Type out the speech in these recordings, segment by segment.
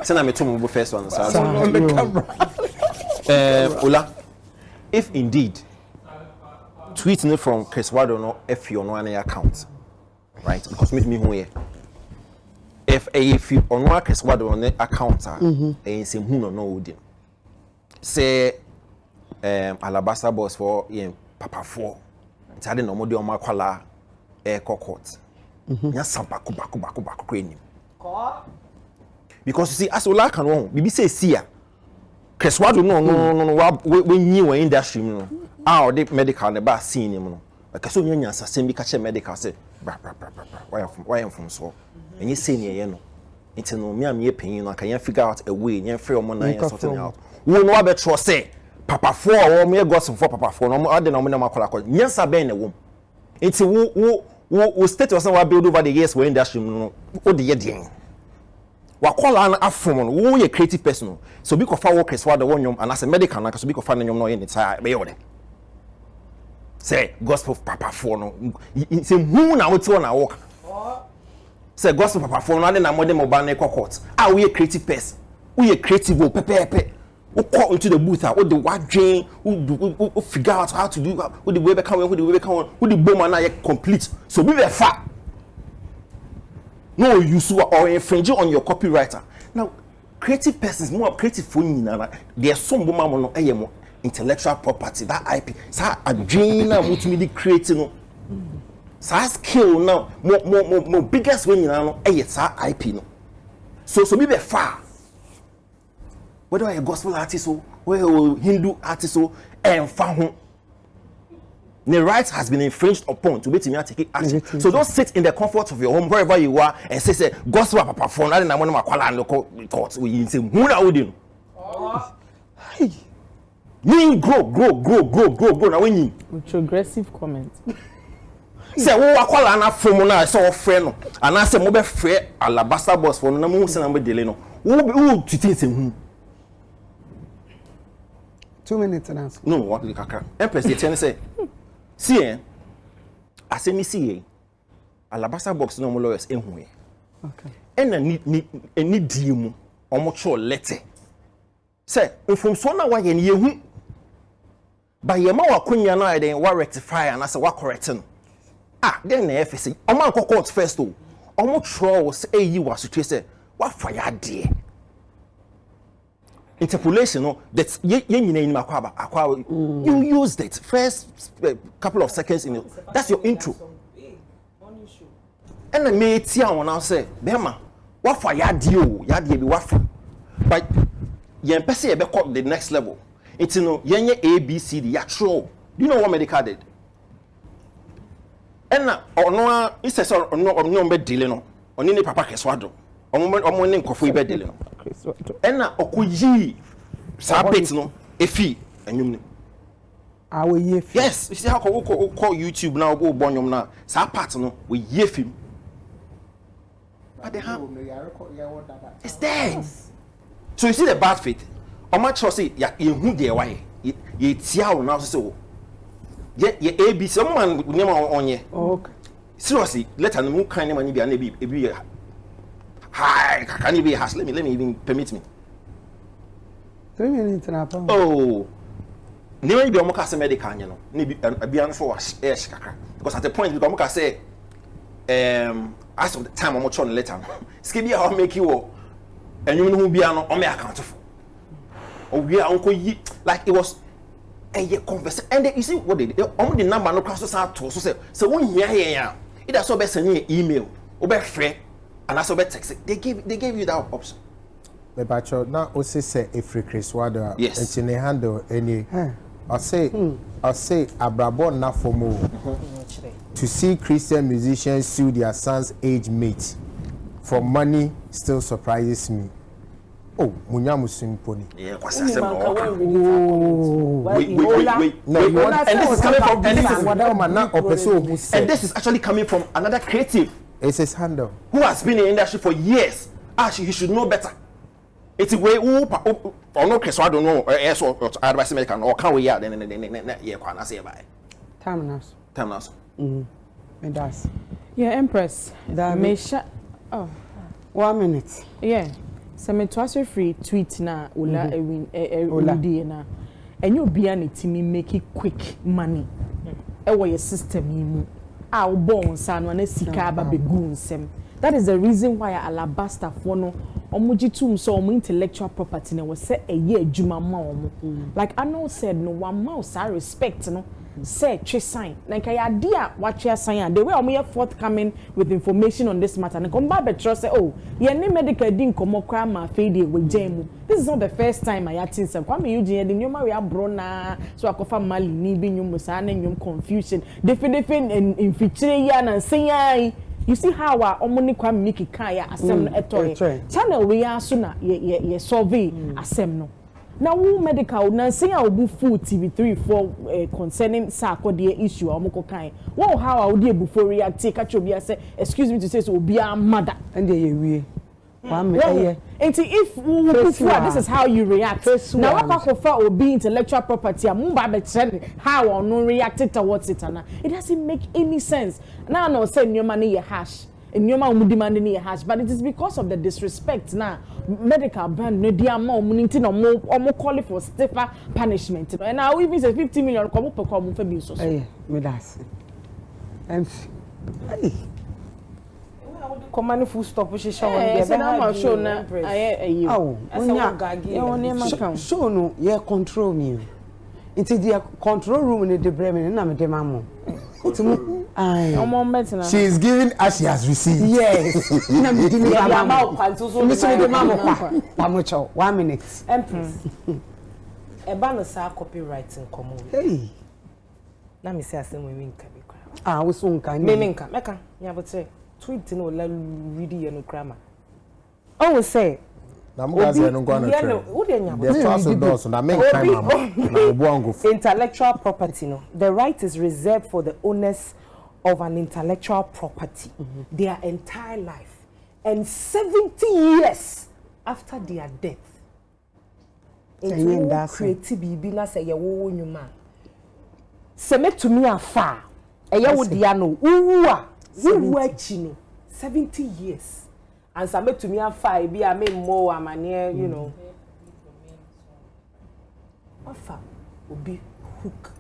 Send me to first one. So on the camera. Ola, if indeed tweeting from Criss Waddle no if you on account, right? Because me who if you on Criss Waddle on the account, and say who no would say Alabaster boss for Papa 4. It's had no more on my collar air court. Yes, some back. Because you see, as Ola can wrong, BB say see ya. Criss Waddle no, when you were in industry, no. Ah, the Medikal the bar scene, you know. Like so many answers, same catch a Medikal say, why am from so? And you say near you know. It's no me am ye paying, I can figure out a way, you free money and sorting out. We know about trust say, Papa 4 or me gossip for Papa 4, no more than no more call. Yes, I been a womb. It's a who state was our build over the years when industry, no, oh, the year. Wa call an afro who ye creative person. So be of our Criss Waddle one and as a medical, so be of finding no in its eye. Say gospel Papa 4 no. Say who na what one walk. Say gospel Papa 4 no na modern mobile court. Ah, we a creative person. We a creative pepe. Who call into the booth, who the what drain, who figure out how to do, who the way back who the bomber na complete. So be very far. No use or infringe on your copywriter. Now, creative persons more creative for you now. There's some woman intellectual property that IP. So a dream now multimedia creating. So skill now more biggest when you know it's IP no. So be far. Whether a gospel artist or Hindu artist or found the rights has been infringed upon to be take action. So don't sit in the comfort of your home wherever you are and say gospel Papa 4 na one ma kwala no court we say who na wodi no. You grow na when you progressive comment. Say wo akwala na from na say ofre no and say mo be free Alabaster boss for no na mo say na be dele no. Who titi say who 2 minutes and answer. No, what the kaka. Empress the ten say see I say me see Alabaster box no more lawyers ehue. Okay. And need dimu omo cho letter. Say from so na wa ye ne yehu. Ba ye ma wa konya na den wa rectify and say wa correct no. Ah, then na FSC. Omo an court first o. Omo tro say yi wa so say wa fire de. Interpolation no that you used it first couple of seconds in it. That's your intro. And the me tia one now say bema what for yadi be what for but yen pese be call the next level it's no yen ABC the actual. Do you know what Medikal did? And no it says no be delay no oni ne papa Criss Waddle omo ne nkofo be delay no ena okoyi sabit no efi anyum ni awe yefi. Yes, you see how call YouTube now go bonyum na sa part no we yefi but they have it's there. So you see the bad faith o ma cho say ya hu de why ye tia o now so ye ABC man name onye. Okay. Seriously let an mu kan name bi na bi hi can you be has let me even permit me 3 minutes and a half. Oh name bi omo ka say Medikal anya no na bi an for kaka because at the point we omo ka say as of the time omo cho no letter ski bi how make you enyu no bi an omo account for o wi an ko yi like it was a conversation and you see what they omo the number no cross so to so say so won hia ya it that so be send you email o be free and also be text they gave you that option. The bachelor now also say if Criss Waddle yes and handle any I say abrabo na fomo to see Christian musicians sue their son's age mate for money still surprises me. Oh, munyamu simponi. Yeah, kwasa say no. Wait. No, you want, and this is coming from and this is actually coming from another creative. It's his handle. Who has been in the industry for years. Actually, he should know better. It's a way or no Criss Waddle know or advice Medikal or can we yeah then yeah can I say bye. Time now. It does. Yeah, Empress. That may shut. Oh, 1 minute. Yeah. me to free tweet na ola ewin na enyo bia na timi make it quick money e wo your system yi mu a wo bon sa no na sika ba begu nsem. That is the reason why Alabaster for no omujitum so omu intellectual property na was say a year adwuma ma omu. Like Arnold said, no one mouse I respect no say tre sign like I idea what you sign the way omu forthcoming with information on this matter na come ba betro say oh ye ne Medikal din komo kra ma fade we jam. This is not the first time I had seen some kwame Eugene the nyoma we abro na so akofa mali ni bi nyum sa na nyum confusion definition in feature ya na say you see how our omoni kwa miki kaya asem no etoy channel we aso na ye survey asem no na wo Medikal na say a obu full TV3 for concerning sakode issue omoko kan wo how a odi ebu for react catch obi say excuse me to say so obi a mother and dey we one me if this is how you react now what for obi intellectual property amumba be how on reacted towards it and it doesn't make any sense now no say nyoma na ye hash nyoma omu demand na ye hash but it is because of the disrespect now Medikal brand no dia ma omu nti no omu call for stiffer punishment and now even say 50 million komu pe komu fa bi so me das command full stop we show on there be show na aye show no ye control me into the control room in the bremen na me dem am she is giving as she has received. Yes. Na me dem am me so dem am kwa pamocho 1 minute empress e ba no sa copywriting komo hey na me say asem we nka be kwa we so nka me nka meka nya botre tweet no la read ye no grammar oh say intellectual property no the right is reserved for the owners of an intellectual property their entire life and 70 years after their death into creative bibi na say ye wo nyuma se metumi afa eye wo dia no uwu a uwu achi no 70 years and some to me and 5 be I mean more amane you know ofa obi hook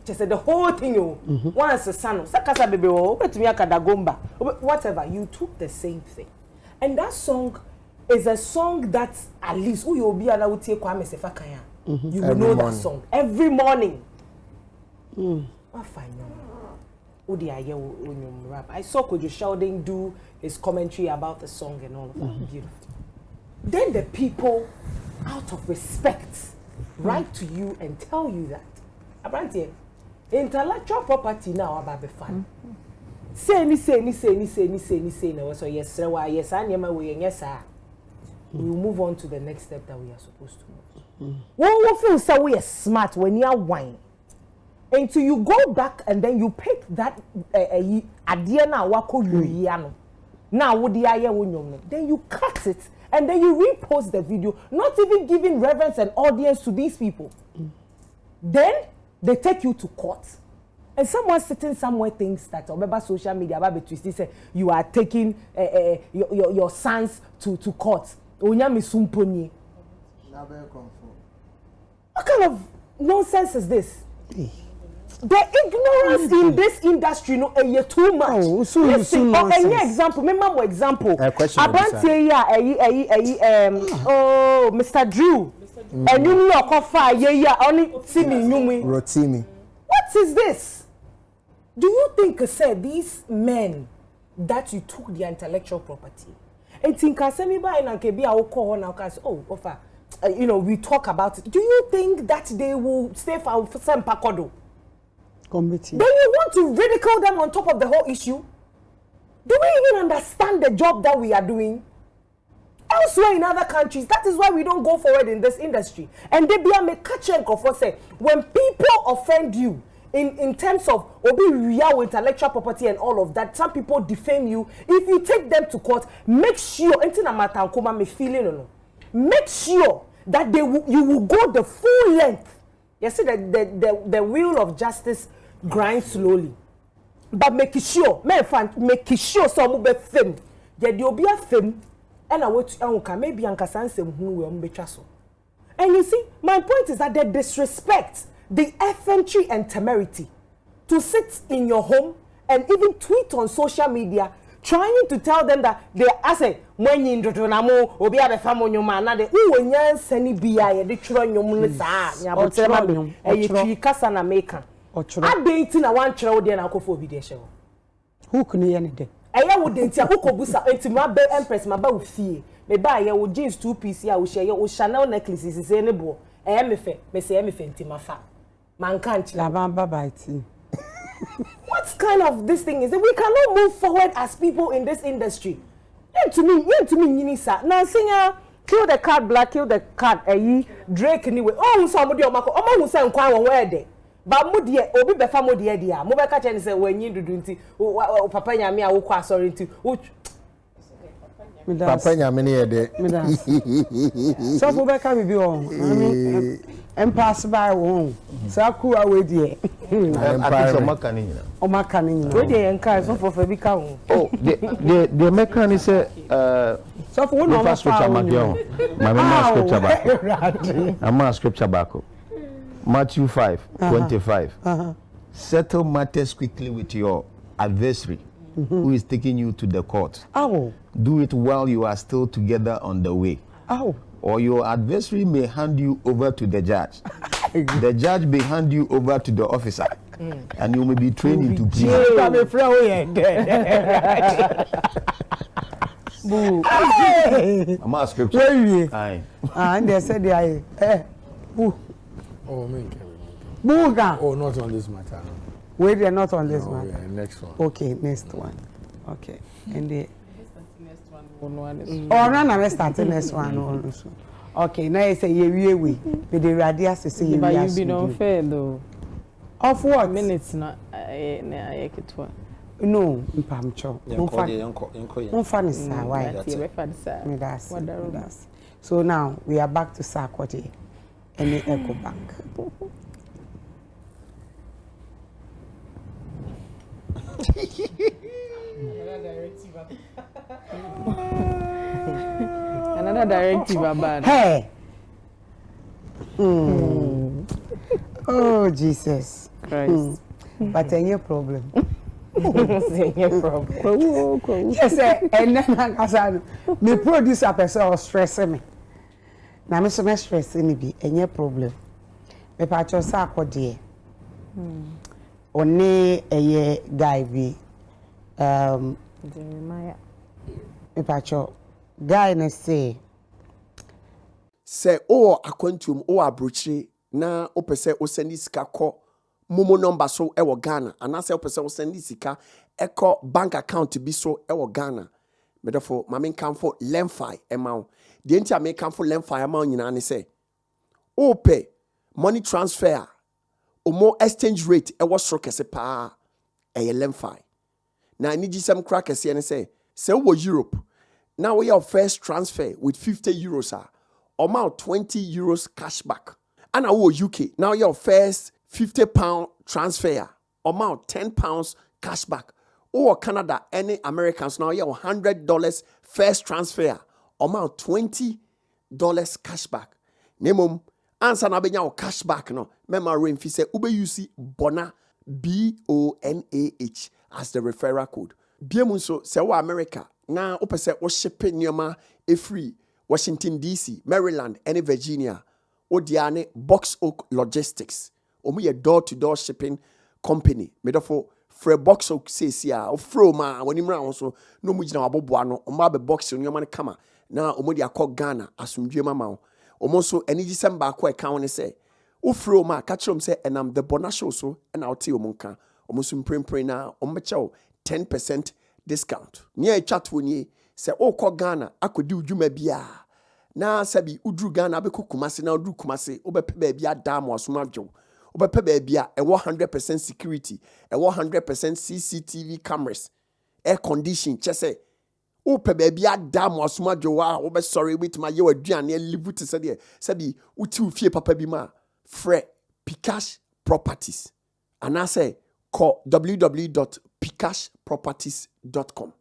just the whole thing you once a son sakasa baby o to me akadagomba whatever you took the same thing and that song is a song that at least who you be ala utie kwa mesefa kan ya you will know that song every morning I saw Kojo Sheldon do his commentary about the song and all of that. Beautiful. Then the people, out of respect, write to you and tell you that Abrantie, intellectual property now about the fun. Say ni no. So yes, sir, yes, I am away, and yes, sir. We will move on to the next step that we are supposed to move. One feel so we are smart when you are wine. Until you go back and then you pick that idea now wako yuiano. Now what the idea then you cut it and then you repost the video, not even giving reverence and audience to these people. Then they take you to court. And someone sitting somewhere thinks that remember social media about between say you are taking your sons to court. What kind of nonsense is this? The ignorance in this industry, no, too much. Listen, any example, remember example. Abrantie Mr. Drew. And you know, Kofa, only see me, Rotimi. What is this? Do you think, say, these men that you took their intellectual property, and think I say me by and be our call now, oh, Kofa, you know, we talk about it. Do you think that they will stay for some pakodo? Committee. Then you want to ridicule them on top of the whole issue? Do we even understand the job that we are doing? Elsewhere in other countries, that is why we don't go forward in this industry. And they be a mekachenko for say, when people offend you in terms of obi real intellectual property and all of that, some people defame you. If you take them to court, make sure make sure that you will go the full length. You see that the wheel of justice grinds slowly, but make sure, make sure some be fame. Yeah, there will be a fame and I want to maybe Anka nsem hu we ombetwa so. And you see, my point is that they disrespect the effrontery and temerity to sit in your home and even tweet on social media trying to tell them that they say when you into na mo obi abefa mo nyoma na de uwonya nsani bia ye de tworo nyom ne saa nya botere ma e twi kasa na meka adenti na wan tworo wo de na akofo obi de hye ho hook ni ye ne de eya wo de ntia kokobusa entima be empress ma ba wo fie me ba ye wo jeans 2 piece ya wo hye ye wo Chanel necklaces se ne bo eya me fe me se eya me fe ntima fa man can't la bamba baiti. What kind of this thing is it? We cannot move forward as people in this industry. To me, Yinisa. Now, singer, kill the cat, black, kill the cat, Drake anyway. Oh, somebody on Mako, who say, where they? But Moody, Obi Befa Moody, Mobile and say, when you do it, Papa Yamia, who qua sorry to Papa Yamini, so Rebecca will be on. And pass by one. Saku away dear. I think O Macani. where they encourage for Fabica. Oh, the mechanic said, So for one of scripture my scripture back. I'm scripture back. Matthew 5:25. Settle matters quickly with your adversary who is taking you to the court. Oh. Do it while you are still together on the way. Oh. Or your adversary may hand you over to the judge. The judge may hand you over to the officer. And you may be trained into prison. I'm a scripture. Aye. And they said they are Oh, man. Booga. Oh, not on this matter. Wait, they're not on this Oh, one. yeah, next one. Okay, next one. Okay. And the oh, no, no, let's start the next one also. Okay, now you say we with the radius to say But you've been unfair though. Of what? Minutes not No, Pamcho. Unfunny, sir. Why? That's so now we are back to Sarkozy and the Echo Bank. Another directive about Hey. Oh Jesus Christ. But any problem. Any problem. Yes, and then I me producer person was stressing me. Now me so much stressing me be any problem. Me patcho Sarkozy. Only a guy be Jeremiah. me patcho guy na say akwantum o abrochire na opese o send sika ko momo number so e wo Ghana anase opese o send sika e ko bank account bi so e wo Ghana me therefore ma men kan for lemfi emaw de ntia me kan for lemfi emaw nyina ne say o pay money transfer o mo exchange rate e wo soro kese pa e lemfi na ni gisem crack kese ne say wo Europe now we have first transfer with 50 euros amount 20 euros cashback. And now UK now your first £50 transfer amount £10 cashback. Or Canada any Americans now you $100 first transfer amount $20 cashback. Nemum answer na benya cashback no. Mema remfi say ube use Bonah BONAH as the referral code. Biemunso say wa America na opese wo shipping nyoma e free Washington DC, Maryland, and Virginia. Odiane Box Oak Logistics. Omu ye door-to-door shipping company. Medofo fre Box Oak says ya o fro ma when imra also no mu gina wabobo ano omo be box no man kama na omo de akọ Ghana asumdwe mama omo so eni December akọ e kan ne say o fro ma ka kire say enam TheBonahShow so na o te omo nka omo so mprempren na omo be chew 10% discount. Nia e chat woni say o kọ Ghana akodi udwuma bia na sabi udru Ghana abeko Kumasi na udru Kumasi obepe baabi adam asomadwo obepe baabi a ewo 100% security ewo 100% CCTV cameras air condition chese ope baabi adam asomadwo wa obe sorry with my ye waduane live to say there sabi uti ufie papa bi ma fre Pikash Properties and I say call www.pikashproperties.com